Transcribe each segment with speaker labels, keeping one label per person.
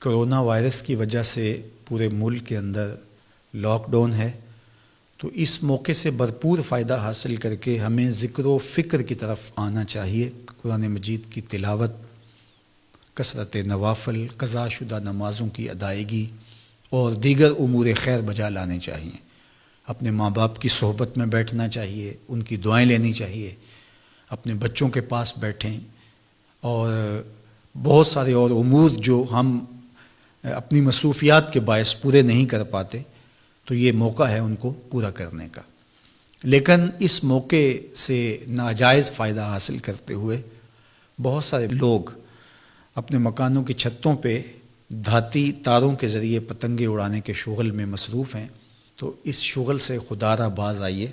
Speaker 1: Corona virus کی وجہ سے پورے ملک کے اندر لاک ڈاؤن ہے، تو اس موقع سے بھرپور فائدہ حاصل کر کے ہمیں ذکر و فکر کی طرف آنا چاہیے۔ قرآن مجید کی تلاوت، کثرت نوافل، قضا شدہ نمازوں کی ادائیگی اور دیگر امور خیر بجا لانے چاہیے۔ اپنے ماں باپ کی صحبت میں بیٹھنا چاہیے، ان کی دعائیں لینی چاہیے، اپنے بچوں کے پاس بیٹھیں، اور بہت سارے اور امور جو ہم اپنی مصروفیات کے باعث پورے نہیں کر پاتے، تو یہ موقع ہے ان کو پورا کرنے کا۔ لیکن اس موقع سے ناجائز فائدہ حاصل کرتے ہوئے بہت سارے لوگ اپنے مکانوں کی چھتوں پہ دھاتی تاروں کے ذریعے پتنگیں اڑانے کے شغل میں مصروف ہیں، تو اس شغل سے خدا را باز آئیے۔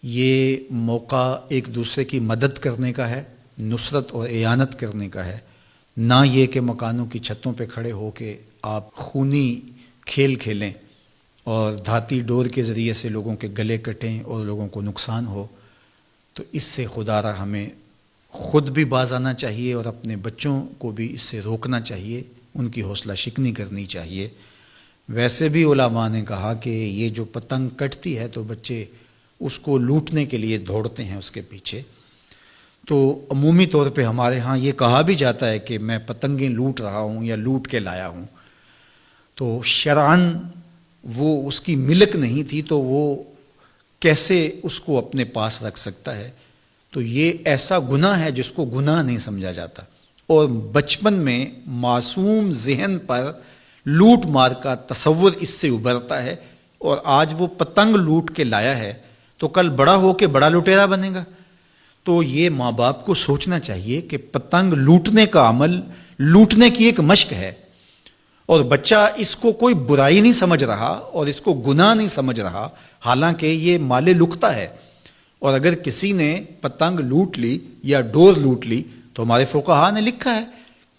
Speaker 1: یہ موقع ایک دوسرے کی مدد کرنے کا ہے، نصرت اور اعانت کرنے کا ہے، نہ یہ کہ مکانوں کی چھتوں پہ کھڑے ہو کے آپ خونی کھیل کھیلیں اور دھاتی ڈور کے ذریعے سے لوگوں کے گلے کٹیں اور لوگوں کو نقصان ہو۔ تو اس سے خدا را ہمیں خود بھی باز آنا چاہیے اور اپنے بچوں کو بھی اس سے روکنا چاہیے، ان کی حوصلہ شکنی کرنی چاہیے۔ ویسے بھی علماء نے کہا کہ یہ جو پتنگ کٹتی ہے تو بچے اس کو لوٹنے کے لیے دوڑتے ہیں اس کے پیچھے، تو عمومی طور پہ ہمارے ہاں یہ کہا بھی جاتا ہے کہ میں پتنگیں لوٹ رہا ہوں یا لوٹ کے لایا ہوں، تو شرعاً وہ اس کی ملک نہیں تھی، تو وہ کیسے اس کو اپنے پاس رکھ سکتا ہے؟ تو یہ ایسا گناہ ہے جس کو گناہ نہیں سمجھا جاتا، اور بچپن میں معصوم ذہن پر لوٹ مار کا تصور اس سے ابھرتا ہے، اور آج وہ پتنگ لوٹ کے لایا ہے تو کل بڑا ہو کے بڑا لٹیرا بنے گا۔ تو یہ ماں باپ کو سوچنا چاہیے کہ پتنگ لوٹنے کا عمل لوٹنے کی ایک مشق ہے، اور بچہ اس کو کوئی برائی نہیں سمجھ رہا اور اس کو گناہ نہیں سمجھ رہا، حالانکہ یہ مال لقطہ ہے۔ اور اگر کسی نے پتنگ لوٹ لی یا ڈور لوٹ لی تو ہمارے فقہا نے لکھا ہے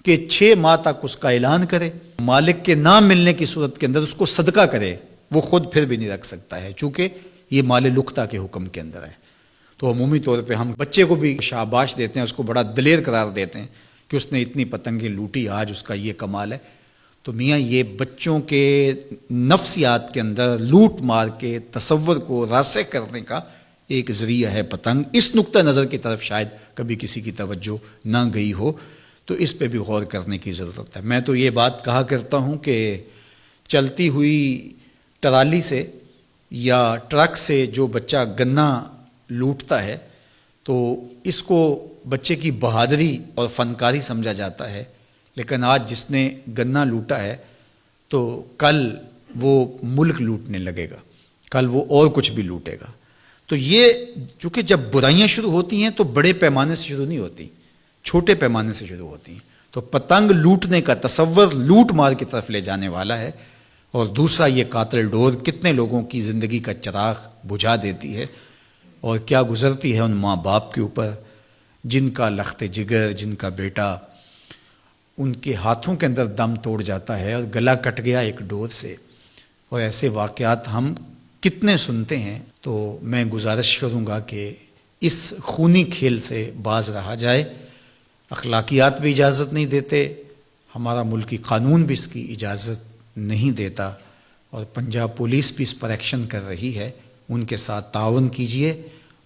Speaker 1: کہ 6 ماہ تک اس کا اعلان کرے، مالک کے نہ ملنے کی صورت کے اندر اس کو صدقہ کرے، وہ خود پھر بھی نہیں رکھ سکتا ہے، چونکہ یہ مال لقطہ کے حکم کے اندر ہے۔ تو عمومی طور پہ ہم بچے کو بھی شاباش دیتے ہیں، اس کو بڑا دلیر قرار دیتے ہیں کہ اس نے اتنی پتنگیں لوٹی، آج اس کا یہ کمال ہے۔ تو میاں یہ بچوں کے نفسیات کے اندر لوٹ مار کے تصور کو راسخ کرنے کا ایک ذریعہ ہے پتنگ۔ اس نقطہ نظر کی طرف شاید کبھی کسی کی توجہ نہ گئی ہو، تو اس پہ بھی غور کرنے کی ضرورت ہے۔ میں تو یہ بات کہا کرتا ہوں کہ چلتی ہوئی ٹرالی سے یا ٹرک سے جو بچہ گنا لوٹتا ہے تو اس کو بچے کی بہادری اور فنکاری سمجھا جاتا ہے، لیکن آج جس نے گنا لوٹا ہے تو کل وہ ملک لوٹنے لگے گا، کل وہ اور کچھ بھی لوٹے گا۔ تو یہ چونکہ جب برائیاں شروع ہوتی ہیں تو بڑے پیمانے سے شروع نہیں ہوتی، چھوٹے پیمانے سے شروع ہوتی ہیں۔ تو پتنگ لوٹنے کا تصور لوٹ مار کی طرف لے جانے والا ہے، اور دوسرا یہ قاتل ڈور کتنے لوگوں کی زندگی کا چراغ بجھا دیتی ہے، اور کیا گزرتی ہے ان ماں باپ کے اوپر جن کا لخت جگر، جن کا بیٹا ان کے ہاتھوں کے اندر دم توڑ جاتا ہے اور گلا کٹ گیا ایک ڈور سے۔ اور ایسے واقعات ہم کتنے سنتے ہیں۔ تو میں گزارش کروں گا کہ اس خونی کھیل سے باز رہا جائے۔ اخلاقیات بھی اجازت نہیں دیتے، ہمارا ملکی قانون بھی اس کی اجازت نہیں دیتا، اور پنجاب پولیس بھی اس پر ایکشن کر رہی ہے۔ ان کے ساتھ تعاون کیجیے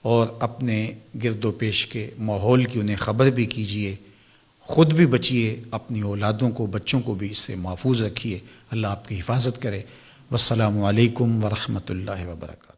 Speaker 1: اور اپنے گرد و پیش کے ماحول کی انہیں خبر بھی کیجیے، خود بھی بچیے، اپنی اولادوں کو، بچوں کو بھی اس سے محفوظ رکھیے۔ اللہ آپ کی حفاظت کرے۔ والسلام علیکم ورحمۃ اللہ وبرکاتہ۔